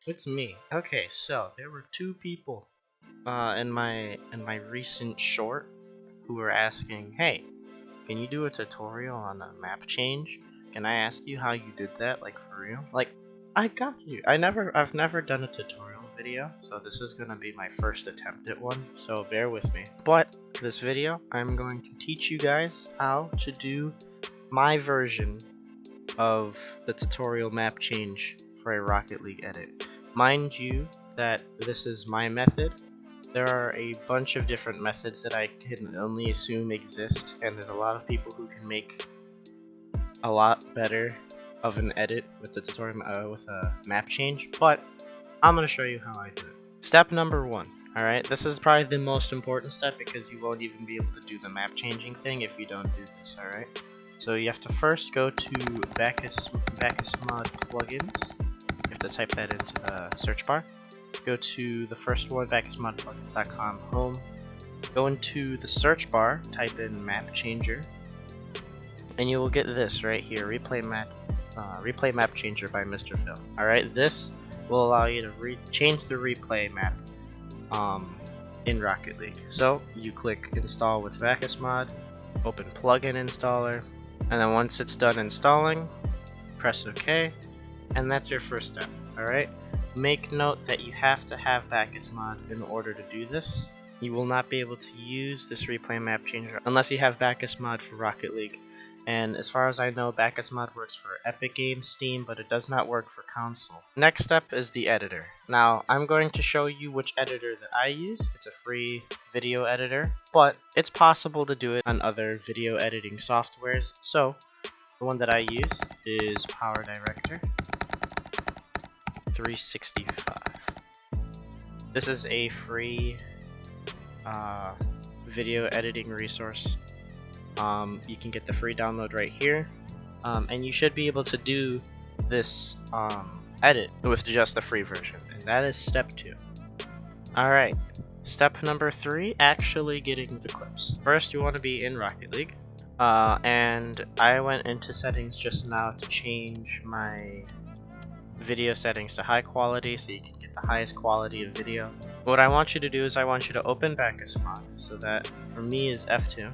It's me. Okay, so there were two people in my recent short who were asking, "Hey, can you do a tutorial on a map change? Can I ask you how you did that, like for real?" Like, I got you. I've never done a tutorial video, so this is gonna be my first attempt at one. So bear with me. But this video, I'm going to teach you guys how to do my version of the tutorial map change for a Rocket League edit. Mind you that this is my method. There are a bunch of different methods that I can only assume exist, and there's a lot of people who can make a lot better of an edit with the tutorial with a map change, but I'm going to show you how I do it. Step number 1. Alright, this is probably the most important step because you won't even be able to do the map changing thing if you don't do this, alright? So you have to first go to Bacchus Mod plugins. You have to type that into the search bar. Go to the first one, bacchusmodplugins.com home. Go into the search bar, type in map changer, and you will get this right here, replay map changer by Mr. Phil. Alright, this will allow you to change the replay map in Rocket League. So you click install with Bacchus Mod, open plugin installer, and then once it's done installing, press OK, and that's your first step. Alright, make note that you have to have Bacchus Mod in order to do this. You will not be able to use this replay map changer unless you have Bacchus Mod for Rocket League. And as far as I know, Bacchus Mod works for Epic Games, Steam, but it does not work for console. Next step is the editor. Now, I'm going to show you which editor that I use. It's a free video editor, but it's possible to do it on other video editing softwares. So, the one that I use is Power Director 365. This is a free video editing resource. You can get the free download right here, and you should be able to do this edit with just the free version, and that is step 2. Alright, step number 3, actually getting the clips. First, you want to be in Rocket League, and I went into settings just now to change my video settings to high quality so you can get the highest quality of video. What I want you to do is I want you to open Bacchus Mod, so that for me is F2.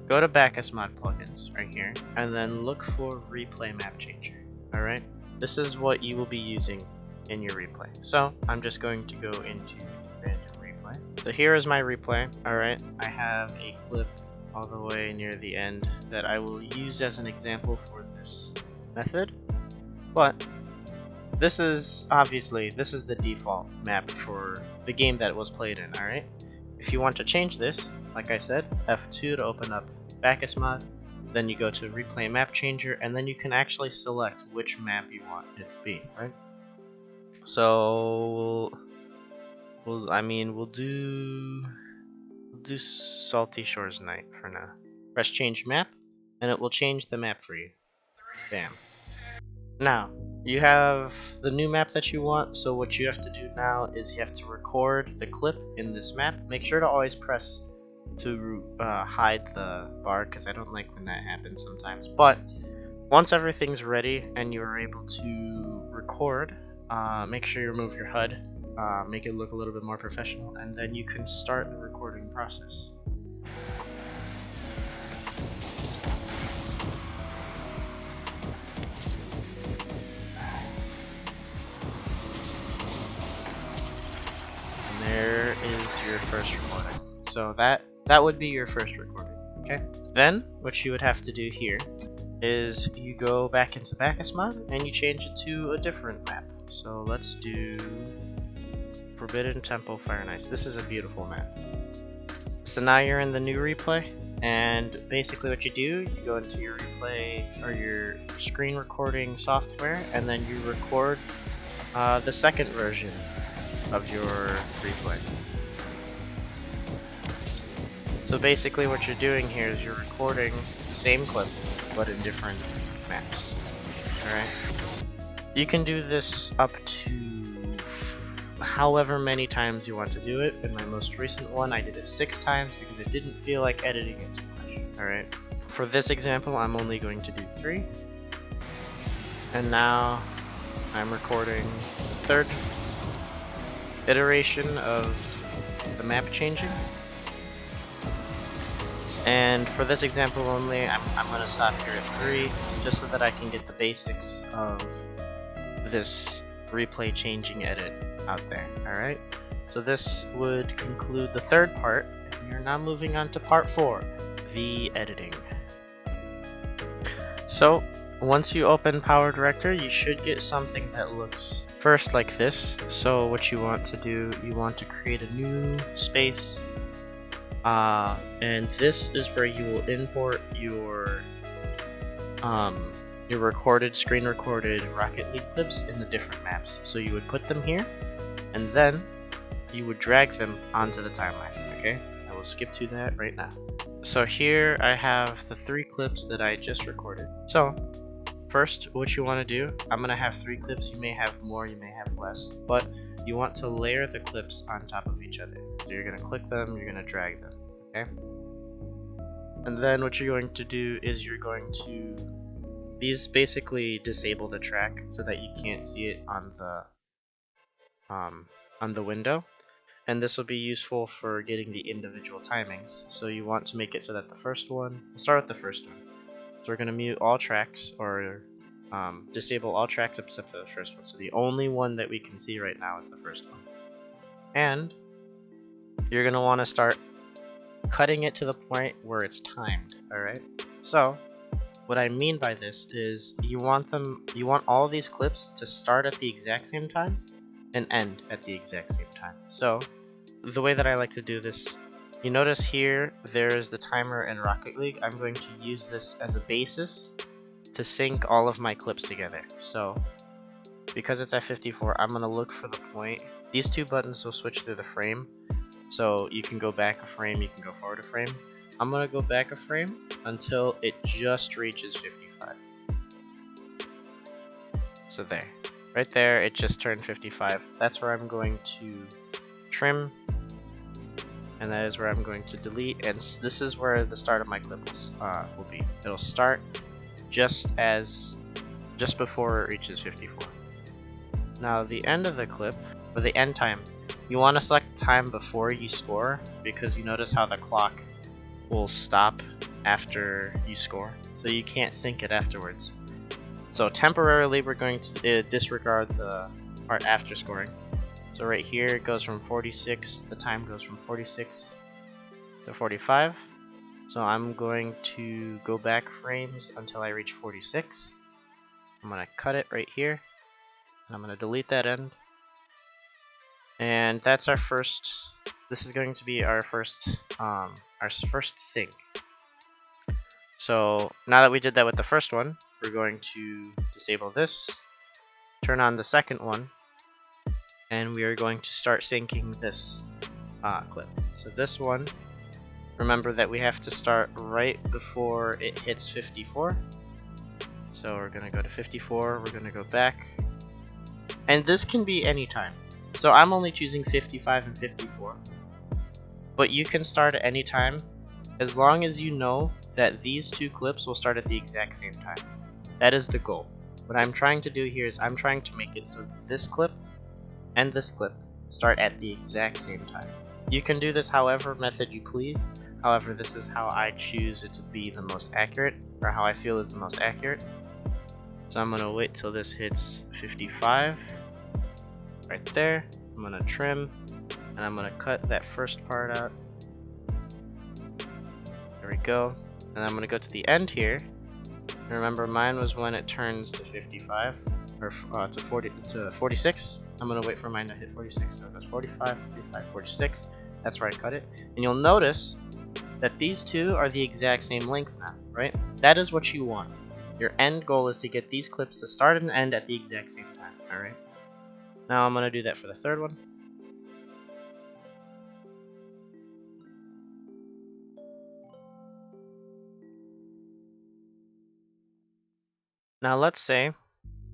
Go to Bacchus Mod plugins right here, and then look for replay map changer. Alright, this is what you will be using in your replay. So I'm just going to go into random replay. So here is my replay. Alright, I have a clip all the way near the end that I will use as an example for this method, but this is the default map for the game that it was played in. Alright, if you want to change this, like I said, F2 to open up Bacchus Mod, then you go to replay map changer, and then you can actually select which map you want it to be, right? So we'll do Salty Shores Night for now. Press change map, and it will change the map for you. Bam. Now, you have the new map that you want, so what you have to do now is you have to record the clip in this map. Make sure to always press to hide the bar, because I don't like when that happens sometimes. But once everything's ready and you're able to record, make sure you remove your HUD, make it look a little bit more professional, and then you can start the recording process. And there is your first recording. So that would be your first recording, okay? Then, what you would have to do here is you go back into Bacchus Mod and you change it to a different map. So let's do Forbidden Temple Fire and Ice. This is a beautiful map. So now you're in the new replay, and basically what you do, you go into your replay or your screen recording software, and then you record the second version of your replay. So basically what you're doing here is you're recording the same clip, but in different maps. Alright? You can do this up to however many times you want to do it. In my most recent one, I did it 6 times because I didn't feel like editing it too much. Alright? For this example, I'm only going to do 3. And now I'm recording the third iteration of the map changing. And for this example only, I'm going to stop here at 3, just so that I can get the basics of this replay changing edit out there. Alright, so this would conclude the third part, and we are now moving on to part 4, the editing. So once you open Power Director, you should get something that looks first like this. So what you want to do, you want to create a new space, and this is where you will import your screen recorded Rocket League clips in the different maps. So you would put them here, and then you would drag them onto the timeline. Okay, I will skip to that right now. So here I have the 3 clips that I just recorded. So first, what you want to do, I'm going to have 3 clips. You may have more, you may have less, but you want to layer the clips on top of each other. So you're going to click them, you're going to drag them, okay? And then what you're going to do is you're going to, these basically disable the track so that you can't see it on the window. And this will be useful for getting the individual timings. So you want to make it so that the first one, we'll start with the first one. So we're going to mute all tracks, or disable all tracks except the first one. So the only one that we can see right now is the first one. And you're going to want to start cutting it to the point where it's timed. Alright? So what I mean by this is you want all these clips to start at the exact same time and end at the exact same time. So the way that I like to do this, you notice here there's the timer in Rocket League. I'm going to use this as a basis to sync all of my clips together. So because it's at 54, I'm going to look for the point. These 2 buttons will switch through the frame. So you can go back a frame, you can go forward a frame. I'm going to go back a frame until it just reaches 55. So there. Right there, it just turned 55. That's where I'm going to trim, and that is where I'm going to delete, and this is where the start of my clip will be. It'll start just before it reaches 54. Now the end of the clip, or the end time, you want to select time before you score, because you notice how the clock will stop after you score, so you can't sync it afterwards. So temporarily we're going to disregard the part after scoring. So right here it goes from 46, the time goes from 46 to 45. So I'm going to go back frames until I reach 46. I'm going to cut it right here. I'm going to delete that end. And that's our first, this is going to be our first sync. So now that we did that with the first one, we're going to disable this, turn on the second one, and we are going to start syncing this clip. So this one, remember that we have to start right before it hits 54. So we're going to go to 54, we're going to go back, and this can be any time. So I'm only choosing 55 and 54, but you can start at any time as long as you know that these 2 clips will start at the exact same time. That is the goal. What I'm trying to do here is I'm trying to make it so this clip and this clip start at the exact same time. You can do this however method you please. However, this is how I choose it to be the most accurate, or how I feel is the most accurate. So I'm gonna wait till this hits 55 right there. I'm gonna trim, and I'm gonna cut that first part out. There we go. And I'm gonna go to the end here. And remember, mine was when it turns to 55, or to 46. I'm gonna wait for mine to hit 46. So it goes 45, 45, 46. That's where I cut it. And you'll notice that these 2 are the exact same length now, right? That is what you want. Your end goal is to get these clips to start and end at the exact same time, alright? Now I'm gonna do that for the third one. Now let's say,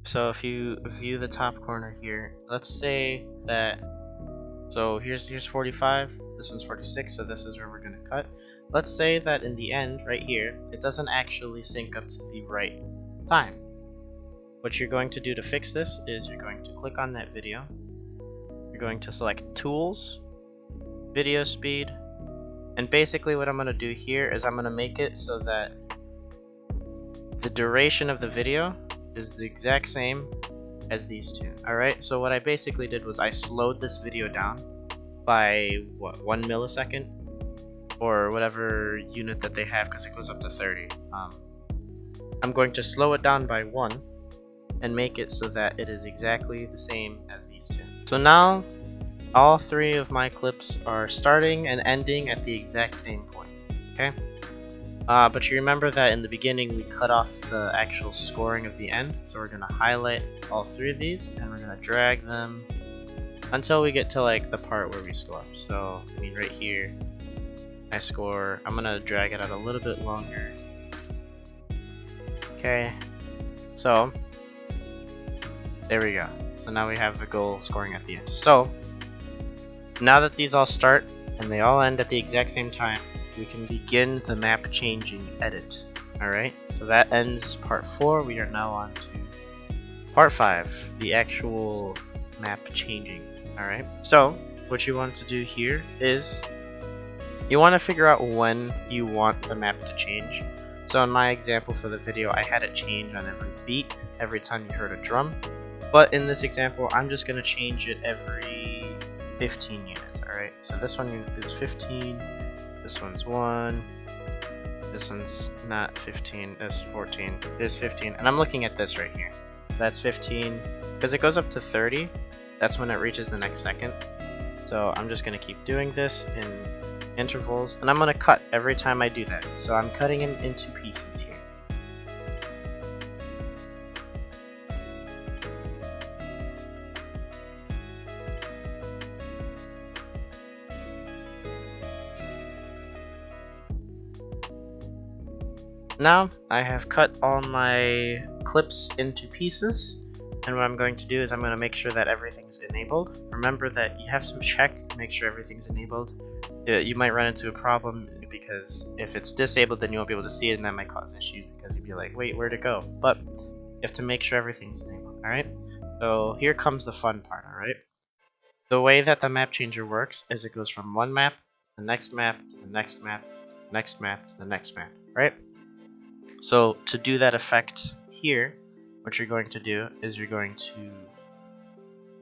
so if you view the top corner here, let's say that, so here's 45, this one's 46, so this is where we're going to cut. Let's say that in the end, right here, it doesn't actually sync up to the right time. What you're going to do to fix this is you're going to click on that video, you're going to select Tools, Video Speed, and basically what I'm going to do here is I'm going to make it so that the duration of the video is the exact same as these two. Alright, so what I basically did was I slowed this video down by, 1 millisecond? Or whatever unit that they have, because it goes up to 30. I'm going to slow it down by 1 and make it so that it is exactly the same as these two. So now all 3 of my clips are starting and ending at the exact same point. Okay? But you remember that in the beginning we cut off the actual scoring of the end, so we're going to highlight all 3 of these and we're going to drag them until we get to like the part where we score. So I mean right here I score. I'm gonna drag it out a little bit longer. Okay, so there we go. So now we have the goal scoring at the end. So now that these all start and they all end at the exact same time, we can begin the map changing edit. Alright, so that ends part 4. We are now on to part 5, the actual map changing. Alright, so what you want to do here is you want to figure out when you want the map to change. So in my example for the video, I had it change on every beat, every time you heard a drum. But in this example, I'm just going to change it every 15 units, alright? So this one is 15, this one's 1, this one's not 15, this is 14, this is 15, and I'm looking at this right here. That's 15, because it goes up to 30, that's when it reaches the next second. So I'm just going to keep doing this in intervals, and I'm going to cut every time I do that. So I'm cutting them into pieces here. Now I have cut all my clips into pieces, and what I'm going to do is I'm going to make sure that everything's enabled. Remember that you have to check, make sure everything's enabled. You might run into a problem because if it's disabled, then you won't be able to see it, and that might cause issues because you'd be like, wait, where'd it go? But you have to make sure everything's enabled, alright? So here comes the fun part, alright? The way that the map changer works is it goes from one map to the next map to the next map to the next map to the next map, right? So to do that effect here, what you're going to do is you're going to...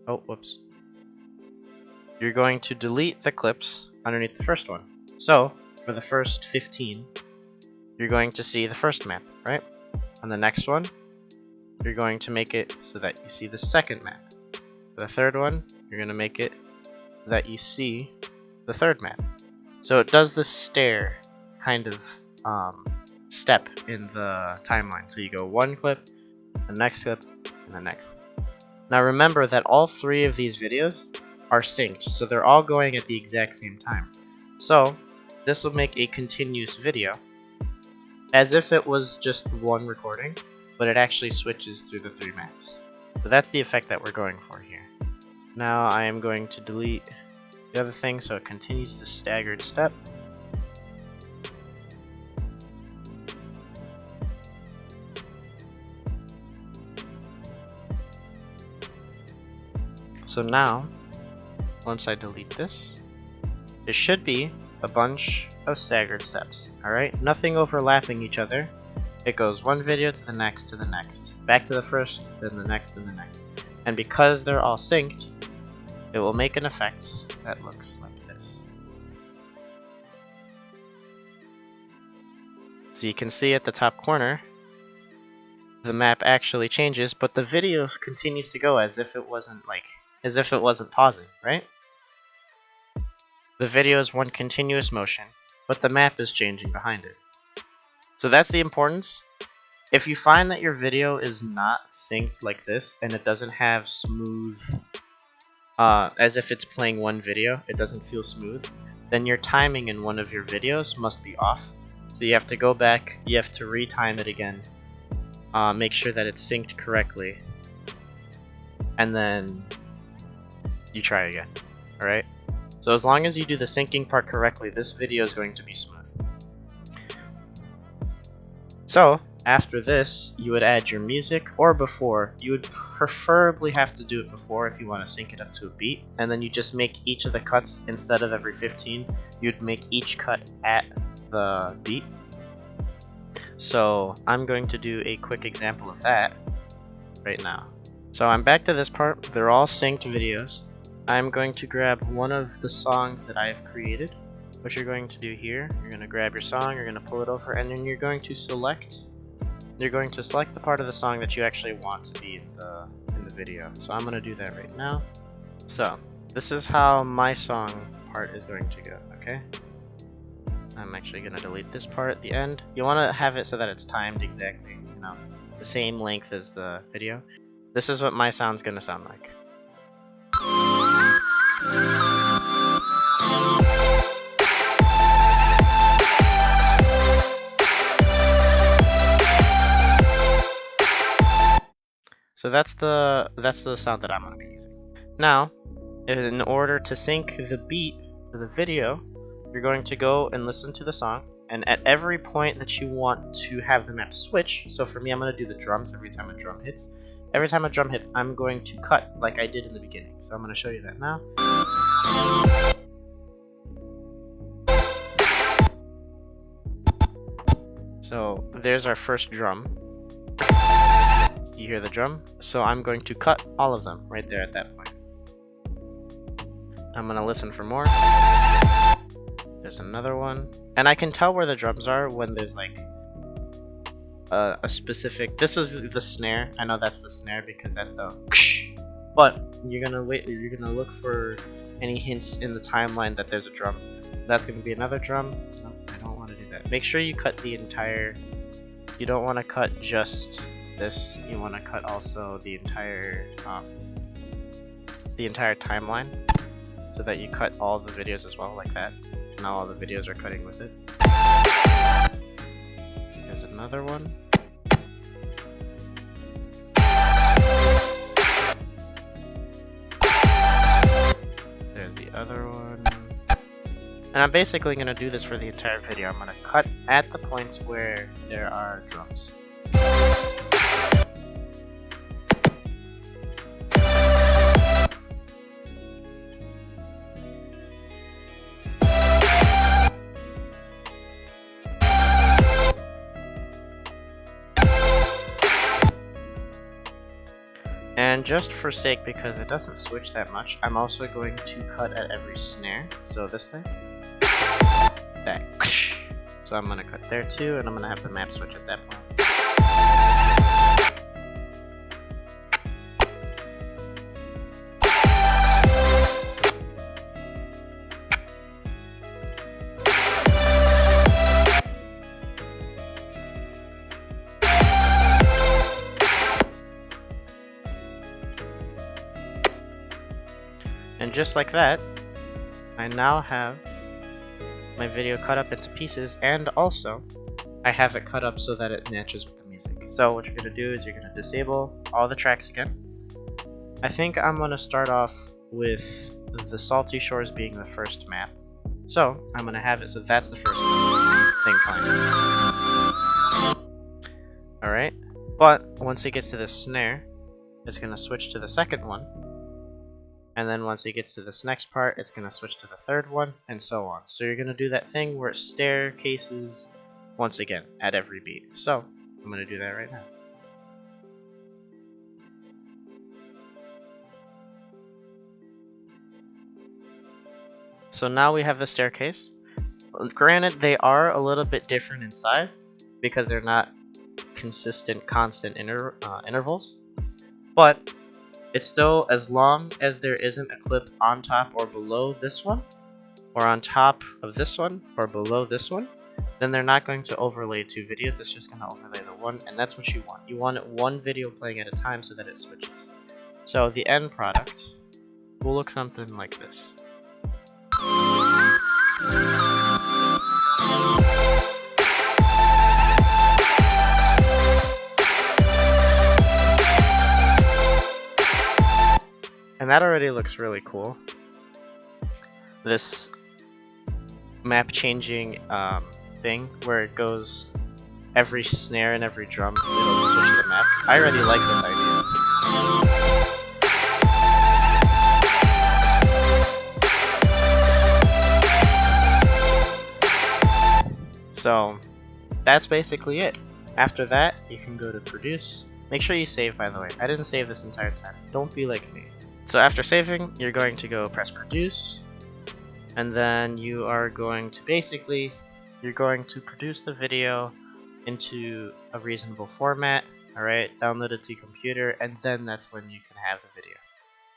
Oh, whoops. You're going to delete the clips underneath the first one. So, for the first 15, you're going to see the first map, right? On the next one, you're going to make it so that you see the second map. For the third one, you're going to make it so that you see the third map. So it does this stair kind of step in the timeline. So you go one clip, the next clip, and the next clip. Now remember that all 3 of these videos are synced, so they're all going at the exact same time. So this will make a continuous video as if it was just one recording, but it actually switches through the 3 maps. So that's the effect that we're going for here. Now I am going to delete the other thing so it continues the staggered step. So now, once I delete this, it should be a bunch of staggered steps, alright? Nothing overlapping each other. It goes one video to the next, back to the first, then the next, and the next. And because they're all synced, it will make an effect that looks like this. So you can see at the top corner, the map actually changes, but the video continues to go as if it wasn't pausing, right? The video is one continuous motion, but the map is changing behind it. So that's the importance. If you find that your video is not synced like this, and it doesn't have smooth, as if it's playing one video, it doesn't feel smooth, then your timing in one of your videos must be off. So you have to go back, you have to retime it again, make sure that it's synced correctly, and then you try again, alright? So as long as you do the syncing part correctly, this video is going to be smooth. So, after this, you would add your music, or before, you would preferably have to do it before if you want to sync it up to a beat, and then you just make each of the cuts, instead of every 15, you'd make each cut at the beat. So I'm going to do a quick example of that right now. So I'm back to this part. They're all synced videos. I'm going to grab one of the songs that I have created. What you're going to do here, you're going to grab your song, you're going to pull it over, and then you're going to select the part of the song that you actually want to be in the video. So I'm going to do that right now. So this is how my song part is going to go, okay? I'm actually going to delete this part at the end. You want to have it so that it's timed exactly, you know, the same length as the video. This is what my sound's going to sound like. So that's the sound that I'm going to be using. Now, in order to sync the beat to the video, you're going to go and listen to the song, and at every point that you want to have the map switch, so for me I'm going to do the drums every time a drum hits. Every time a drum hits, I'm going to cut like I did in the beginning. So I'm going to show you that now. So there's our first drum. You hear the drum? So I'm going to cut all of them right there at that point. I'm going to listen for more. There's another one. And I can tell where the drums are when there's like a specific... This was the snare. I know that's the snare because that's the... But you're going to look for any hints in the timeline that there's a drum. That's going to be another drum. No, I don't want to do that. Make sure you cut the entire... You don't want to cut just this. You want to cut also the entire timeline, so that you cut all the videos as well, like that. Now all the videos are cutting with it. Here's another one. There's the other one. And I'm basically going to do this for the entire video. I'm going to cut at the points where there are drums. And just for sake, because it doesn't switch that much, I'm also going to cut at every snare. So this thing. That. So I'm going to cut there too, and I'm going to have the map switch at that point. And just like that, I now have my video cut up into pieces, and also I have it cut up so that it matches with the music. So what you're going to do is you're going to disable all the tracks again. I think I'm going to start off with the Salty Shores being the first map. So I'm going to have it so that's the first thing playing. Alright, but once it gets to the snare, it's going to switch to the second one. And then once it gets to this next part, it's going to switch to the third one, and so on. So you're going to do that thing where it staircases once again at every beat. So I'm going to do that right now. So now we have the staircase. Granted, they are a little bit different in size because they're not constant, constant intervals, but it's still, as long as there isn't a clip on top or below this one, or on top of this one, or below this one, then they're not going to overlay two videos. It's just going to overlay the one, and that's what you want. You want one video playing at a time so that it switches. So the end product will look something like this. And that already looks really cool. This map changing thing where it goes every snare and every drum, it'll switch the map. I already like this idea. So that's basically it. After that, you can go to produce. Make sure you save, by the way. I didn't save this entire time. Don't be like me. So after saving, you're going to go press produce, and then you are going to you're going to produce the video into a reasonable format, alright, download it to your computer, and then that's when you can have the video.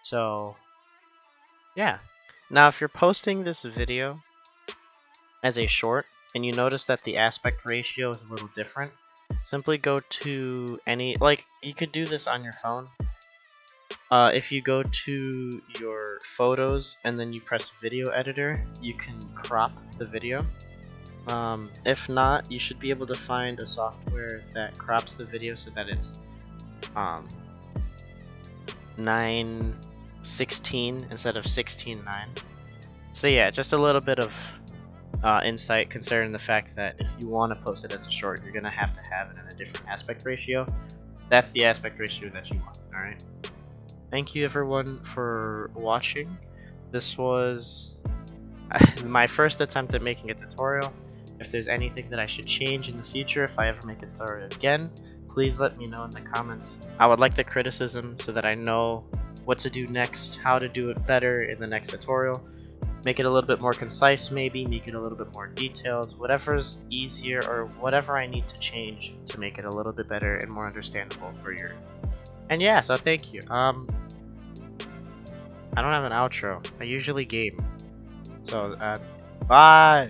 So, yeah. Now if you're posting this video as a short, and you notice that the aspect ratio is a little different, simply go to you could do this on your phone. If you go to your photos and then you press video editor, you can crop the video. If not, you should be able to find a software that crops the video so that it's 9:16 instead of 16:9. So yeah, just a little bit of insight considering the fact that if you want to post it as a short, you're going to have it in a different aspect ratio. That's the aspect ratio that you want, alright? Thank you everyone for watching. This was my first attempt at making a tutorial. If there's anything that I should change in the future, if I ever make a tutorial again, please let me know in the comments. I would like the criticism so that I know what to do next, how to do it better in the next tutorial. Make it a little bit more concise maybe, make it a little bit more detailed, whatever's easier or whatever I need to change to make it a little bit better and more understandable for you. And yeah, so thank you. I don't have an outro. I usually game. So, bye!